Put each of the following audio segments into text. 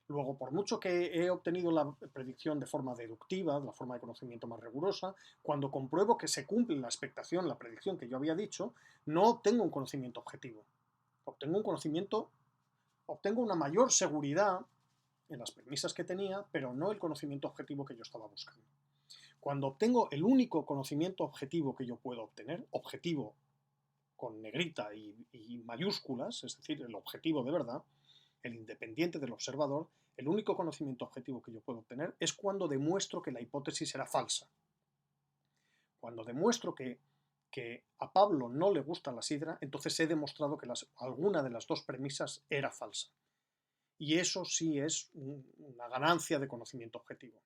Luego, por mucho que he obtenido la predicción de forma deductiva, de la forma de conocimiento más rigurosa, cuando compruebo que se cumple la expectación, la predicción que yo había dicho, no obtengo un conocimiento objetivo. Obtengo un conocimiento, obtengo una mayor seguridad en las premisas que tenía, pero no el conocimiento objetivo que yo estaba buscando. Cuando obtengo el único conocimiento objetivo que yo puedo obtener, objetivo con negrita y mayúsculas, es decir, el objetivo de verdad, el independiente del observador, el único conocimiento objetivo que yo puedo obtener es cuando demuestro que la hipótesis era falsa. Cuando demuestro que a Pablo no le gusta la sidra, entonces he demostrado que alguna de las dos premisas era falsa. Y eso sí es una ganancia de conocimiento objetivo,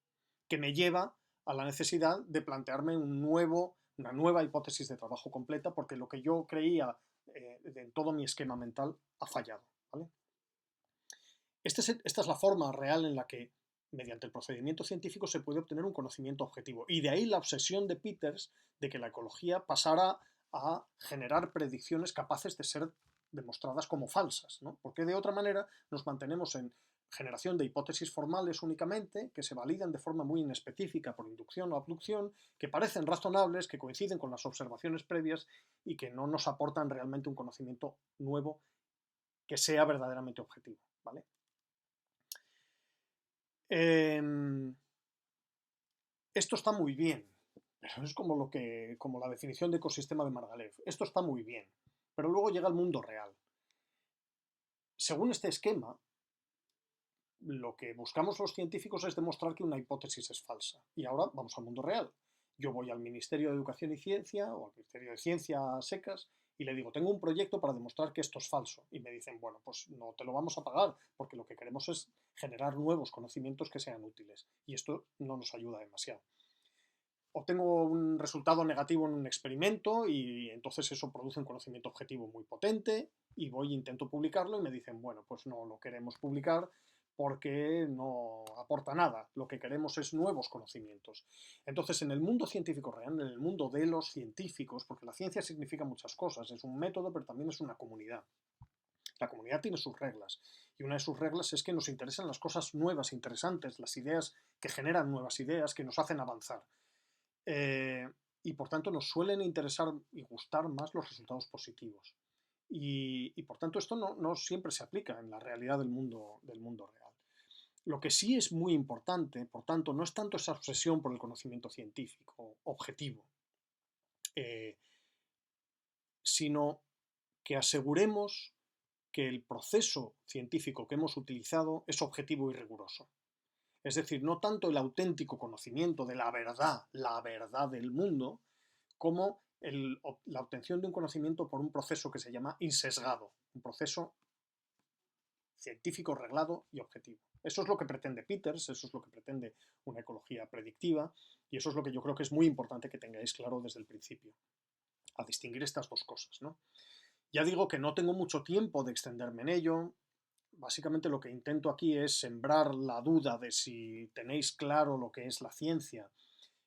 que me lleva a la necesidad de plantearme una nueva hipótesis de trabajo completa, porque lo que yo creía en todo mi esquema mental ha fallado. ¿Vale? Esta es la forma real en la que, mediante el procedimiento científico, se puede obtener un conocimiento objetivo. Y de ahí la obsesión de Peters de que la ecología pasara a generar predicciones capaces de ser demostradas como falsas, ¿no? Porque de otra manera nos mantenemos en generación de hipótesis formales únicamente, que se validan de forma muy inespecífica por inducción o abducción, que parecen razonables, que coinciden con las observaciones previas y que no nos aportan realmente un conocimiento nuevo que sea verdaderamente objetivo. ¿Vale? Eh, Esto está muy bien, pero es como la definición de ecosistema de Margalef. Esto está muy bien, pero luego llega el mundo real. Según este esquema, lo que buscamos los científicos es demostrar que una hipótesis es falsa. Y ahora vamos al mundo real. Yo voy al Ministerio de Educación y Ciencia o al Ministerio de Ciencia a secas y le digo, tengo un proyecto para demostrar que esto es falso. Y me dicen, bueno, pues no te lo vamos a pagar porque lo que queremos es generar nuevos conocimientos que sean útiles. Y esto no nos ayuda demasiado. Obtengo un resultado negativo en un experimento y entonces eso produce un conocimiento objetivo muy potente y voy e intento publicarlo y me dicen, bueno, pues no lo queremos publicar porque no aporta nada, lo que queremos es nuevos conocimientos. Entonces, en el mundo científico real, en el mundo de los científicos, porque la ciencia significa muchas cosas, es un método, pero también es una comunidad. La comunidad tiene sus reglas y una de sus reglas es que nos interesan las cosas nuevas, interesantes, las ideas que generan nuevas ideas, que nos hacen avanzar. Eh, y por tanto nos suelen interesar y gustar más los resultados positivos. Y por tanto esto no siempre se aplica en la realidad del mundo real. Lo que sí es muy importante, por tanto, no es tanto esa obsesión por el conocimiento científico objetivo, eh, sino que aseguremos que el proceso científico que hemos utilizado es objetivo y riguroso. Es decir, no tanto el auténtico conocimiento de la verdad del mundo, como la obtención de un conocimiento por un proceso que se llama insesgado, un proceso científico reglado y objetivo. Eso es lo que pretende Peters, eso es lo que pretende una ecología predictiva y eso es lo que yo creo que es muy importante que tengáis claro desde el principio, a distinguir estas dos cosas, ¿no? Ya digo que no tengo mucho tiempo de extenderme en ello. Básicamente lo que intento aquí es sembrar la duda de si tenéis claro lo que es la ciencia,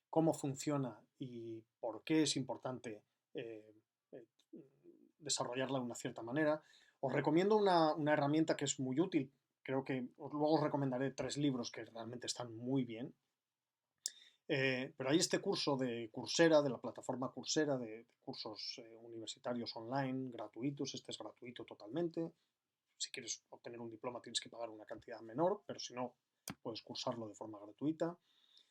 cómo funciona y por qué es importante eh, eh, desarrollarla de una cierta manera. Os recomiendo una herramienta que es muy útil. Creo que luego os recomendaré 3 libros que realmente están muy bien. Pero hay este curso de Coursera, de la plataforma Coursera, de cursos universitarios online, gratuitos. Este es gratuito totalmente. Si quieres obtener un diploma tienes que pagar una cantidad menor, pero si no, puedes cursarlo de forma gratuita.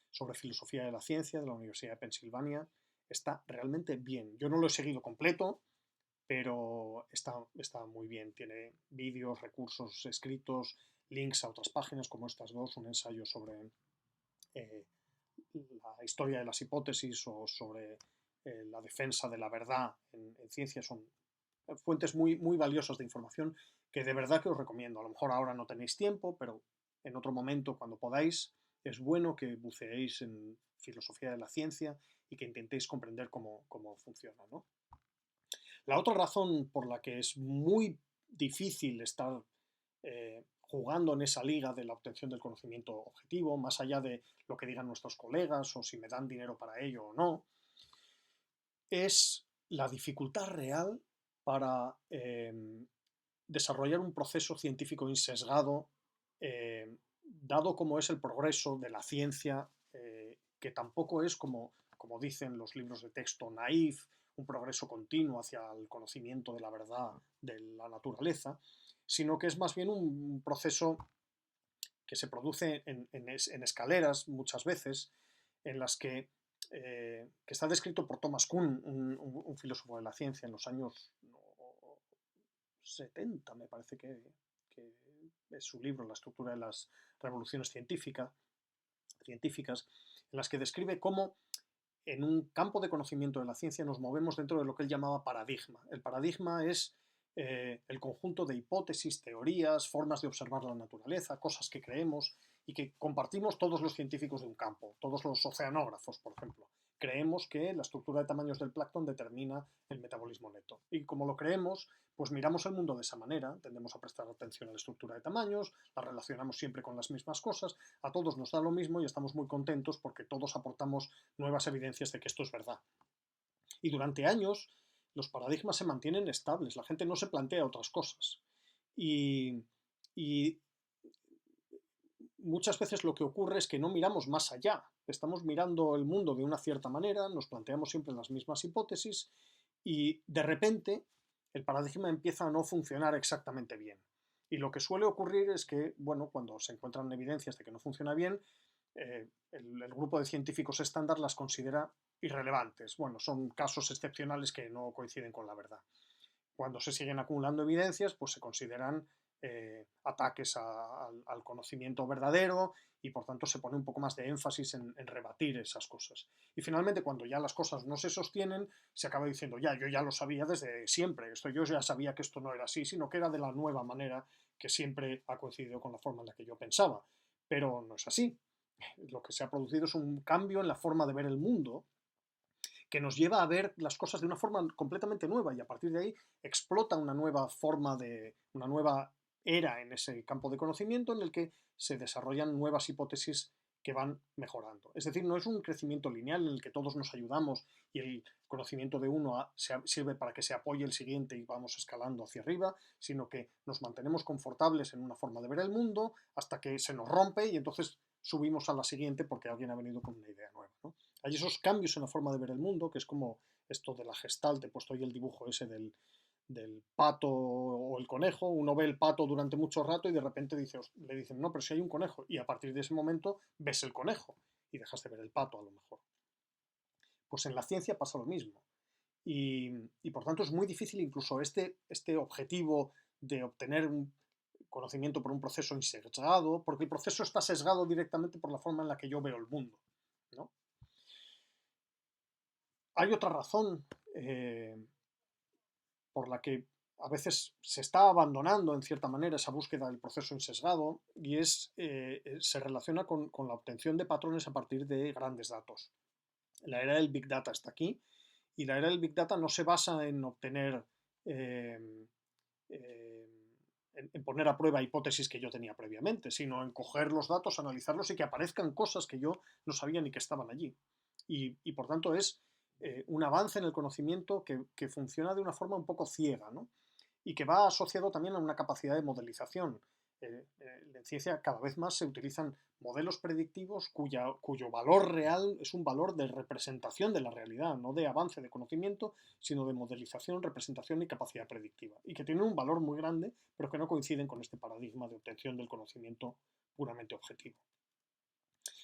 Sobre filosofía de la ciencia de la Universidad de Pensilvania. Está realmente bien. Yo no lo he seguido completo, pero está muy bien. Tiene vídeos, recursos escritos, links a otras páginas como estas dos, un ensayo sobre eh, la historia de las hipótesis o sobre la defensa de la verdad en ciencia. Son fuentes muy valiosas de información que de verdad que os recomiendo. A lo mejor ahora no tenéis tiempo, pero en otro momento, cuando podáis, es bueno que buceéis en filosofía de la ciencia y que intentéis comprender cómo funciona, ¿no? La otra razón por la que es muy difícil estar jugando en esa liga de la obtención del conocimiento objetivo, más allá de lo que digan nuestros colegas o si me dan dinero para ello o no, es la dificultad real para desarrollar un proceso científico insesgado dado como es el progreso de la ciencia, que tampoco es como dicen los libros de texto naif, un progreso continuo hacia el conocimiento de la verdad de la naturaleza, sino que es más bien un proceso que se produce en escaleras muchas veces, en las que está descrito por Thomas Kuhn, un filósofo de la ciencia en los años 70, me parece que es su libro, La estructura de las revoluciones científicas, en las que describe cómo en un campo de conocimiento de la ciencia nos movemos dentro de lo que él llamaba paradigma. El paradigma es el conjunto de hipótesis, teorías, formas de observar la naturaleza, cosas que creemos y que compartimos todos los científicos de un campo, todos los oceanógrafos, por ejemplo. Creemos que la estructura de tamaños del plancton determina el metabolismo neto. Y como lo creemos, pues miramos el mundo de esa manera, tendemos a prestar atención a la estructura de tamaños, la relacionamos siempre con las mismas cosas, a todos nos da lo mismo y estamos muy contentos porque todos aportamos nuevas evidencias de que esto es verdad. Y durante años los paradigmas se mantienen estables, la gente no se plantea otras cosas. Y muchas veces lo que ocurre es que no miramos más allá, estamos mirando el mundo de una cierta manera, nos planteamos siempre las mismas hipótesis y de repente el paradigma empieza a no funcionar exactamente bien. Y lo que suele ocurrir es que, bueno, cuando se encuentran evidencias de que no funciona bien, el grupo de científicos estándar las considera irrelevantes. Bueno, son casos excepcionales que no coinciden con la verdad. Cuando se siguen acumulando evidencias, pues se consideran ataques al conocimiento verdadero y por tanto se pone un poco más de énfasis en rebatir esas cosas. Y finalmente, cuando ya las cosas no se sostienen, se acaba diciendo, ya, yo ya lo sabía desde siempre, yo ya sabía que esto no era así, sino que era de la nueva manera que siempre ha coincidido con la forma en la que yo pensaba. Pero no es así. Lo que se ha producido es un cambio en la forma de ver el mundo que nos lleva a ver las cosas de una forma completamente nueva y a partir de ahí explota una nueva forma una nueva era en ese campo de conocimiento en el que se desarrollan nuevas hipótesis que van mejorando. Es decir, no es un crecimiento lineal en el que todos nos ayudamos y el conocimiento de uno sirve para que se apoye el siguiente y vamos escalando hacia arriba, sino que nos mantenemos confortables en una forma de ver el mundo hasta que se nos rompe y entonces subimos a la siguiente porque alguien ha venido con una idea nueva, ¿no? Hay esos cambios en la forma de ver el mundo, que es como esto de la Gestalt, he puesto ahí el dibujo ese del pato o el conejo, uno ve el pato durante mucho rato y de repente le dicen, no, pero si hay un conejo, y a partir de ese momento ves el conejo y dejas de ver el pato a lo mejor. Pues en la ciencia pasa lo mismo. Y por tanto es muy difícil incluso este objetivo de obtener un conocimiento por un proceso sesgado, porque el proceso está sesgado directamente por la forma en la que yo veo el mundo, ¿no? Hay otra razón por la que a veces se está abandonando en cierta manera esa búsqueda del proceso sesgado y se relaciona con la obtención de patrones a partir de grandes datos. La era del Big Data está aquí y la era del Big Data no se basa en obtener, eh, eh, en poner a prueba hipótesis que yo tenía previamente, sino en coger los datos, analizarlos y que aparezcan cosas que yo no sabía ni que estaban allí. Y por tanto es un avance en el conocimiento que funciona de una forma un poco ciega, ¿no? Y que va asociado también a una capacidad de modelización. En ciencia cada vez más se utilizan modelos predictivos cuyo valor real es un valor de representación de la realidad, no de avance de conocimiento, sino de modelización, representación y capacidad predictiva. Y que tienen un valor muy grande, pero que no coinciden con este paradigma de obtención del conocimiento puramente objetivo.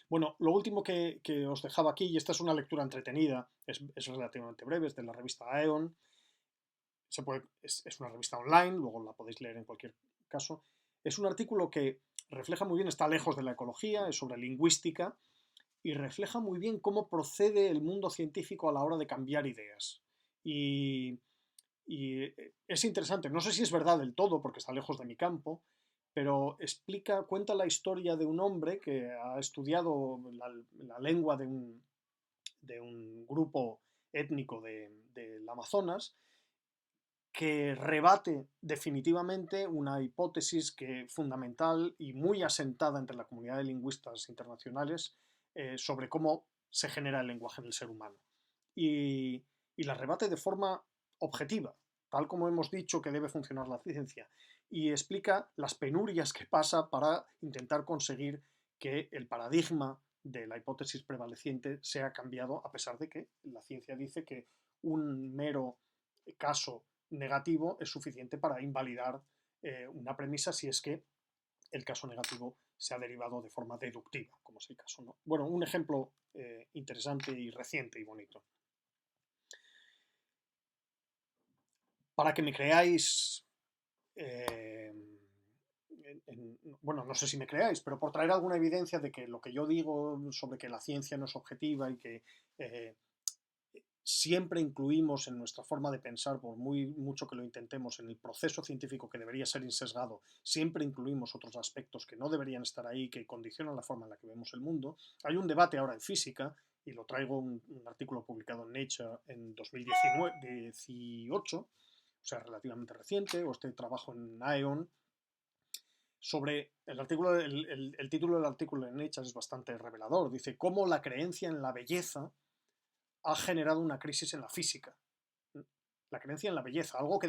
Bueno, lo último que os dejaba aquí, y esta es una lectura entretenida, es relativamente breve, es de la revista Aeon, es una revista online, luego la podéis leer en cualquier caso. Es un artículo que refleja muy bien, está lejos de la ecología, es sobre lingüística y refleja muy bien cómo procede el mundo científico a la hora de cambiar ideas. Y es interesante, no sé si es verdad del todo porque está lejos de mi campo, pero cuenta la historia de un hombre que ha estudiado la lengua de un grupo étnico del Amazonas que rebate definitivamente una hipótesis fundamental y muy asentada entre la comunidad de lingüistas internacionales sobre cómo se genera el lenguaje en el ser humano. Y la rebate de forma objetiva, tal como hemos dicho que debe funcionar la ciencia, y explica las penurias que pasa para intentar conseguir que el paradigma de la hipótesis prevaleciente sea cambiado, a pesar de que la ciencia dice que un mero caso negativo es suficiente para invalidar una premisa si es que el caso negativo se ha derivado de forma deductiva, como es el caso, ¿no? Bueno, un ejemplo interesante y reciente y bonito. Para que me creáis, bueno, no sé si me creáis, pero por traer alguna evidencia de que lo que yo digo sobre que la ciencia no es objetiva y que eh, siempre incluimos en nuestra forma de pensar, por muy mucho que lo intentemos, en el proceso científico que debería ser insesgado, siempre incluimos otros aspectos que no deberían estar ahí, que condicionan la forma en la que vemos el mundo. Hay un debate ahora en física, y lo traigo un artículo publicado en Nature en 2018, o sea, relativamente reciente, o este trabajo en ION, sobre el artículo, el título del artículo en Nature es bastante revelador. Dice, cómo la creencia en la belleza ha generado una crisis en la física. La creencia en la belleza, algo que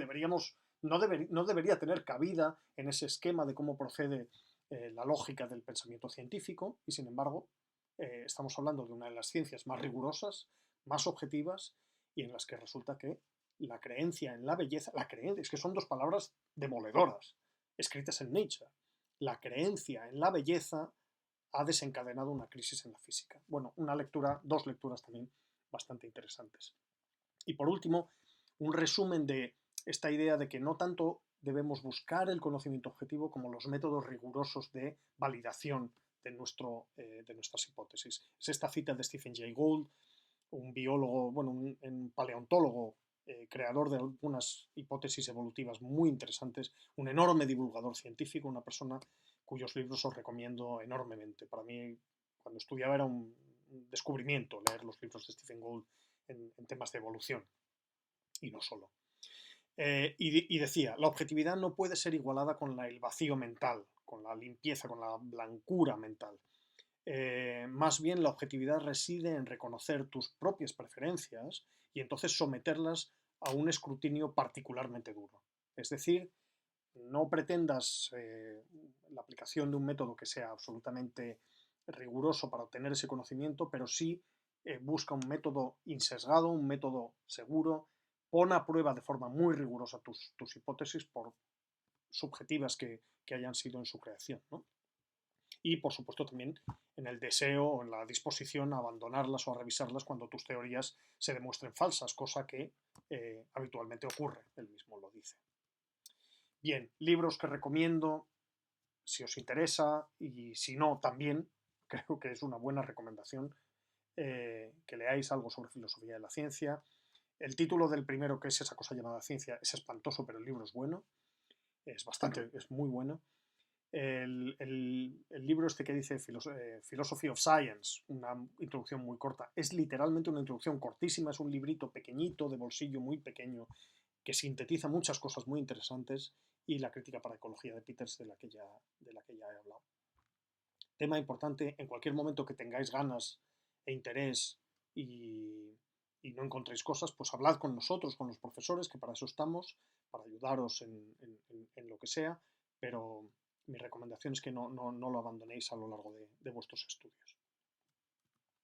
no debería tener cabida en ese esquema de cómo procede la lógica del pensamiento científico, y sin embargo estamos hablando de una de las ciencias más rigurosas, más objetivas, y en las que resulta que la creencia en la belleza, la creencia, es que son dos palabras demoledoras, escritas en Nature, la creencia en la belleza ha desencadenado una crisis en la física. Bueno, una lectura, dos lecturas también bastante interesantes. Y por último, un resumen de esta idea de que no tanto debemos buscar el conocimiento objetivo como los métodos rigurosos de validación de nuestras hipótesis. Es esta cita de Stephen Jay Gould, un biólogo, bueno, un paleontólogo, creador de algunas hipótesis evolutivas muy interesantes, un enorme divulgador científico, una persona cuyos libros os recomiendo enormemente. Para mí, cuando estudiaba era un descubrimiento leer los libros de Stephen Gould en temas de evolución, y no solo. Y decía, la objetividad no puede ser igualada con el vacío mental, con la limpieza, con la blancura mental. Más bien la objetividad reside en reconocer tus propias preferencias y entonces someterlas a un escrutinio particularmente duro. Es decir, no pretendas la aplicación de un método que sea absolutamente riguroso para obtener ese conocimiento, pero sí busca un método insesgado, un método seguro, pon a prueba de forma muy rigurosa tus hipótesis, por subjetivas que hayan sido en su creación, ¿no? Y por supuesto también en el deseo o en la disposición a abandonarlas o a revisarlas cuando tus teorías se demuestren falsas, cosa que habitualmente ocurre, él mismo lo dice. Bien, libros que recomiendo si os interesa, y si no también, creo que es una buena recomendación que leáis algo sobre filosofía de la ciencia. El título del primero, que es esa cosa llamada ciencia, es espantoso, pero el libro es bueno, es muy bueno. El libro este que dice Philosophy of Science, una introducción muy corta, es literalmente una introducción cortísima, es un librito pequeñito, de bolsillo muy pequeño, que sintetiza muchas cosas muy interesantes, y la crítica para ecología de Peters, de la que ya he hablado. Tema importante, en cualquier momento que tengáis ganas e interés y no encontréis cosas, pues hablad con nosotros, con los profesores, que para eso estamos, para ayudaros en lo que sea, pero mi recomendación es que no lo abandonéis a lo largo de vuestros estudios.